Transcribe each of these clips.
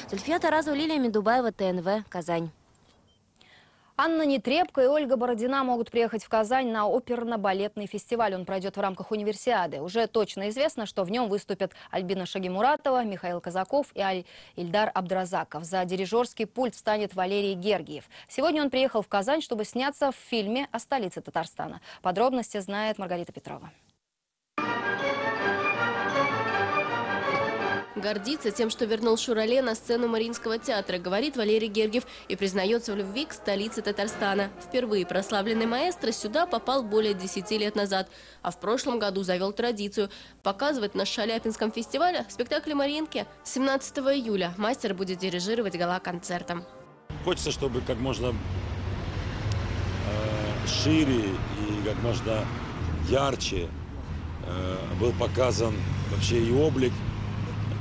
Зульфия Таразова, Лилия Медубаева, ТНВ, Казань. Анна Нетребко и Ольга Бородина могут приехать в Казань на оперно-балетный фестиваль. Он пройдет в рамках универсиады. Уже точно известно, что в нем выступят Альбина Шагимуратова, Михаил Казаков и Ильдар Абдразаков. За дирижерский пульт встанет Валерий Гергиев. Сегодня он приехал в Казань, чтобы сняться в фильме о столице Татарстана. Подробности знает Маргарита Петрова. Гордится тем, что вернул Шурале на сцену Мариинского театра, говорит Валерий Гергиев, и признается в любви к столице Татарстана. Впервые прославленный маэстро сюда попал более 10 лет назад, а в прошлом году завел традицию показывать на Шаляпинском фестивале спектакль Мариинки. 17 июля мастер будет дирижировать гала-концертом. Хочется, чтобы как можно шире и как можно ярче был показан вообще и облик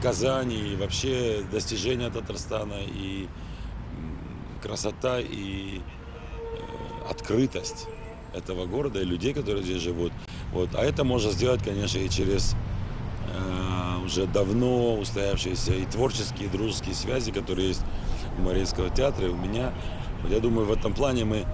Казани, и вообще достижения Татарстана, и красота, и открытость этого города, и людей, которые здесь живут. Вот. А это можно сделать, конечно, и через уже давно устоявшиеся и творческие, и дружеские связи, которые есть у Мариинского театра, и у меня. Вот я думаю, в этом плане мы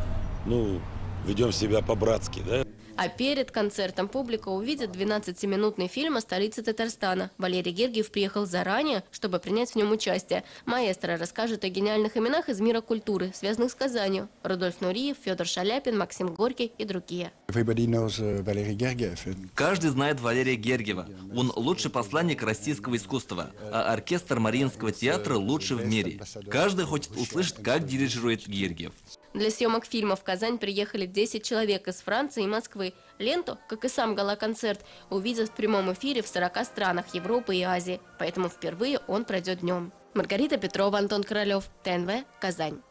ведем себя по-братски, да? А перед концертом публика увидит 12-минутный фильм о столице Татарстана. Валерий Гергиев приехал заранее, чтобы принять в нем участие. Маэстро расскажет о гениальных именах из мира культуры, связанных с Казанью. Рудольф Нуриев, Федор Шаляпин, Максим Горький и другие. Каждый знает Валерия Гергиева. Он лучший посланник российского искусства, а оркестр Мариинского театра лучший в мире. Каждый хочет услышать, как дирижирует Гергиев. Для съемок фильма в Казань приехали 10 человек из Франции и Москвы. Ленту, как и сам гала-концерт, увидят в прямом эфире в 40 странах Европы и Азии. Поэтому впервые он пройдет днем. Маргарита Петрова, Антон Королев, ТНВ, Казань.